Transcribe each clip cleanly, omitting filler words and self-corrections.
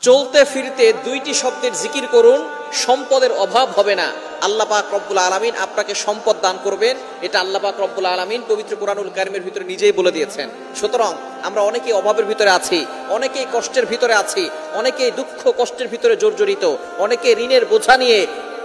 চলতে ফিরতে দুইটি শব্দের জিকির করুন, সম্পদের অভাব হবে না। আল্লাহ পাক রব্বুল আলামিন আপনাকে সম্পদ দান করবেন, এটা আল্লাহ পাক রব্বুল আলামিন পবিত্র কোরআনুল কারীমের ভিতরে নিজেই বলে দিয়েছেন। সুতরাং আমরা অনেকেই অভাবের ভিতরে আছি, অনেকেই কষ্টের ভিতরে আছি, অনেকেই দুঃখ কষ্টের ভিতরে জর্জরিত, অনেকে ঋণের বোঝা নিয়ে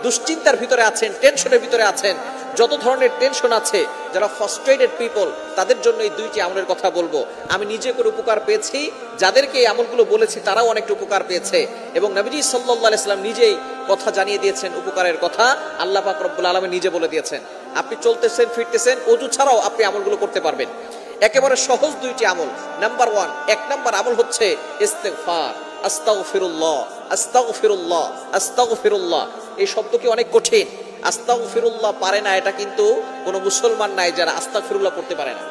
দুশ্চিন্তার ভিতরে আছেন, টেনশনের ভিতরে আছেন। যত ধরনের টেনশন আছে, যারা ফ্রাস্ট্রেটেড পিপল, তাদের জন্য এই দুইটি আমলের কথা বলবো। আমি নিজে করে উপকার পেয়েছি, যাদেরকে এই আমলগুলো বলেছি তারাও অনেকটা উপকার পেয়েছে, এবং নবীজি সাল্লাল্লাহু আলাইহি সাল্লাম নিজেই কথা জানিয়ে দিয়েছেন উপকারের কথা। আল্লাহ পাক রব্বুল আলামিন নিজে বলে দিয়েছেন। আপনি চলতেছেন ফিরতেছেন, ওযু ছাড়াও আপনি আমলগুলো করতে পারবেন। একেবারে সহজ দুইটি আমল। নাম্বার 1, এক নাম্বার আমল হচ্ছে ইস্তেগফার। আস্তাগফিরুল্লাহ, আস্তাগফিরুল্লাহ, আস্তাগফিরুল্লাহ। এই শব্দ কি অনেক কঠিন। আস্তাগফিরুল্লাহ পারে না এটা কিন্তু কোনো মুসলমান নাই যারা আস্তাগফিরুল্লাহ পড়তে পারে না।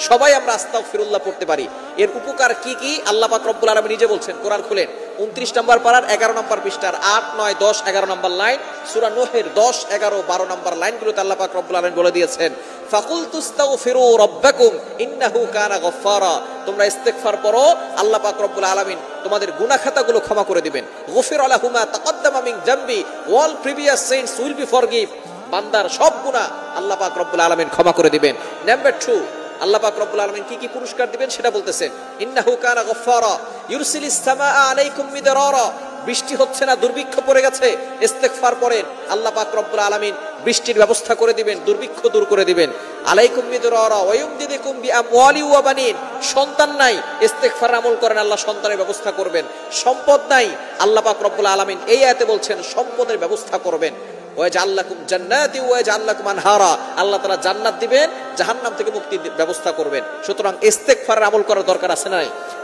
সবাই আমরা আস্তাগফিরুল্লাহ পড়তে পারি। এর উপকার কি কি আল্লাহ পাক রব্বুল আলামিন নিজে বলছেন। কোরআন খুলেন 29 নম্বর পারার 11 নম্বর পৃষ্ঠার 8, 9, 10, 11 নম্বর লাইন, সূরা নূহের 10, 11, 12 নম্বর লাইনগুলোতে আল্লাহ পাক রব্বুল আলামিন বলে দিয়েছেন, ফাকুলতু আস্তাগফিরু রাব্বাকুম ইন্নাহু কানা গফফারা। তোমরা ইস্তেগফার পড়ো, আল্লাহ পাক রব্বুল আলামিন তোমাদের গুনাহ খাতাগুলো ক্ষমা করে দিবেন। গফিরা লাহুম মা তাকাদ্দামা মিন জামবি, all previous sins will be forgive. বান্দার সব গুনাহ আল্লাহ পাক রব্বুল আলামিন ক্ষমা করে দিবেন। নাম্বার 2, আল্লাহ পাক রব্বুল আলামিন কি কি পুরস্কার দিবেন সেটা বলতেছেন। ইন্নাহু কানা গফফারা ইউরসিলিস সামাআ আলাইকুম মিদরারা। বৃষ্টি হচ্ছে না, দুর্ভিক্ষ পড়ে গেছে, ইস্তেগফার পড়েন, আল্লাহ পাক রব্বুল আলামিন বৃষ্টির ব্যবস্থা করে দিবেন, দুর্ভিক্ষ দূর করে দিবেন। আলাইকুম মিদরারা ওয়া ইউমদিদুকুম বিআমওয়ালি ওয়া বানিন। সন্তান নাই, ইস্তেগফার আমল করেন, আল্লাহ সন্তানের ব্যবস্থা করবেন। সম্পদ নাই, আল্লাহ পাক রব্বুল আলামিন এই আয়াতে বলছেন সম্পদের ব্যবস্থা করবেন। ওয়াজআল্লাকুম জান্নাতি ওয়াজআল্লাকুম আনহারা। আল্লাহ তাআলা জান্নাত দিবেন, জাহান্নাম থেকে মুক্তির ব্যবস্থা করবেন। সুতরাং ইস্তেগফারের আমল করার দরকার আছে না?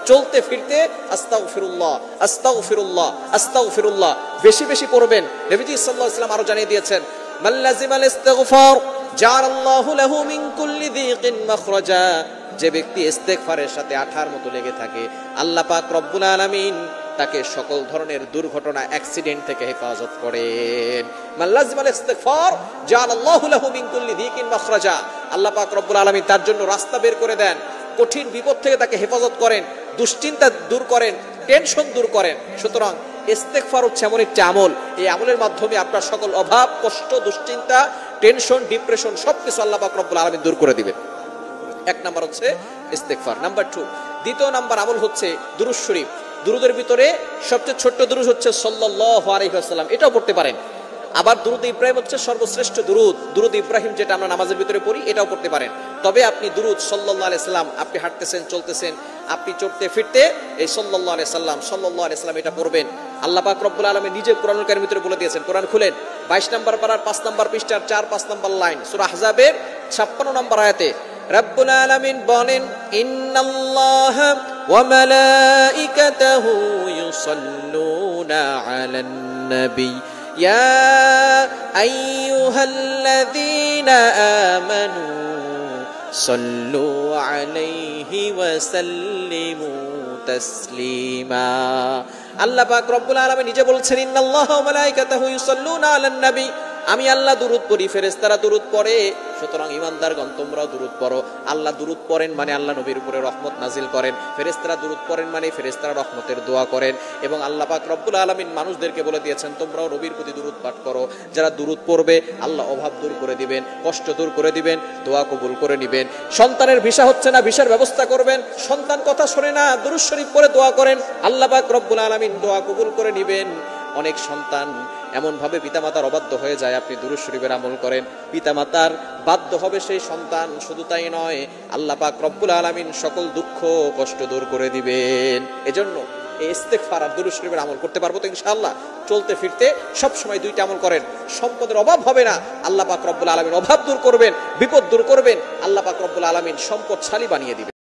চলতে ফিরতে আস্তাগফিরুল্লাহ, আস্তাগফিরুল্লাহ, আস্তাগফিরুল্লাহ বেশি বেশি পড়বেন। নবীজি সাল্লাল্লাহু আলাইহি ওয়াসাল্লাম আরো জানিয়ে দিয়েছেন, মান লাযিমাল ইস্তিগফার জাআলাল্লাহু লাহু মিন কুল্লি যিকিন মাখরাজা। যে ব্যক্তি ইস্তেগফারের সাথে আঠার মতো লেগে থাকে, আল্লাহ পাক রব্বুল আলামিন তাকে সকল ধরনের দুর্ঘটনা, অ্যাক্সিডেন্ট থেকে হেফাজত করেন। মান লাযিমাল ইস্তিগফার জাআলাল্লাহু লাহু মিন কুল্লি যিকিন মাখরাজা। আল্লাহ পাক রব্বুল আলামিন তার জন্য রাস্তা বের করে দেন, কঠিন বিপদ থেকে তাকে হেফাজত করেন, দুশ্চিন্তা দূর করেন, টেনশন দূর করেন। সুতরাং ইস্তেগফার হচ্ছে এমন একটি আমল, এই আমলের মাধ্যমে আপনার সকল অভাব, কষ্ট, দুশ্চিন্তা, টেনশন, ডিপ্রেশন সবকিছু আল্লাহ পাক রব্বুল আলামিন দূর করে দিবেন। এক নাম্বার হচ্ছে ইস্তেগফার। নাম্বার 2, দ্বিতীয় নাম্বার আমল হচ্ছে দুরূদ শরীফ। দুরুদের ভিতরে সবচেয়ে ছোট্ট দুরূদ হচ্ছে সাল্লাল্লাহু আলাইহি ওয়াসাল্লাম, এটাও পড়তে পারেন। আবার দুরুদ ইব্রাহিম হচ্ছে সর্বশ্রেষ্ঠ দুরুদ। দুরুদ ইব্রাহিম যেটা আমরা নামাজের ভিতরে পড়ি, এটাও পড়তে পারেন। তবে আপনি দুরুদ সাল্লাল্লাহু আলাইহি সাল্লাম, আপনি হাঁটতেছেন, চলতেছেন, আপনি চড়তে ফিরতে এই সাল্লাল্লাহু আলাইহি সাল্লাম, সাল্লাল্লাহু আলাইহি সাল্লাম এটা পড়বেন। আল্লাহ পাক রব্বুল আলামিন নিজে কোরআনুল কারীমের ভিতরে বলে দিয়েছেন। কোরআন খুলেন 22 নম্বর পারার 5 নম্বর পৃষ্ঠার 4, 5 নম্বর লাইন, সূরা আহজাবের 56 নম্বর আয়াতে রব্বুল আলামিন বলেন, ইন্নাল্লাহা ওয়া মালাইকাতাহু ইউসাল্লুনা আলান নবী ইয়া আইয়ুহাল্লাযীনা আমানু সাল্লু আলাইহি ওয়া সাল্লিমু তাসলিমা। আল্লাহ পাক রব্বুল আলামিন নিজে বলছেন, ইন্নাল্লাহা ওয়া মালাইকাতাহু ইউসাল্লুনা আলান নবী। আমি আল্লাহ দুরুদ পড়ি, ফেরেশতারা দুরুদ পড়ে। সুতরাং ঈমানদারগণ তোমরাও দুরুদ পড়ো। আল্লাহ দুরুদ পড়েন মানে আল্লাহ নবীর উপরে রহমত নাজিল করেন। ফেরেশতারা দুরুদ পড়েন মানে ফেরেশতারা রহমতের দোয়া করেন। এবং আল্লাহ পাক রব্বুল আলামিন মানুষদেরকে বলে দিয়েছেন, তোমরাও নবীর প্রতি দুরুদ পাঠ করো। যারা দুরুদ পড়বে আল্লাহ অভাব দূর করে দিবেন, কষ্ট দূর করে দিবেন, দোয়া কবুল করে নিবেন। সন্তানের ভিসা হচ্ছে না, ভিসার ব্যবস্থা করবেন। সন্তান কথা শোনে না, দুরুদ শরীফ পড়ে দোয়া করেন, আল্লাহ পাক রব্বুল আলামিন দোয়া কবুল করে নিবেন। অনেক সন্তান এমন ভাবে পিতামাতার অবাধ্য হয়ে যায়, আপনি দুরূদ শরীফের আমল করেন, পিতামাতার বাধ্য হবে সেই সন্তান। শুধু তাই নয়, আল্লাহ পাক রব্বুল আলামিন সকল দুঃখ কষ্ট দূর করে দিবেন। এজন্য এই ইস্তেগফার আর দুরূদ শরীফের আমল করতে পারবো তো ইনশাআল্লাহ। চলতে ফিরতে সব সময় দুইটা আমল করেন, সম্পদের অভাব হবে না, আল্লাহ পাক রব্বুল আলামিন অভাব দূর করবেন, বিপদ দূর করবেন, আল্লাহ পাক রব্বুল আলামিন সম্পদশালী বানিয়ে দিবেন।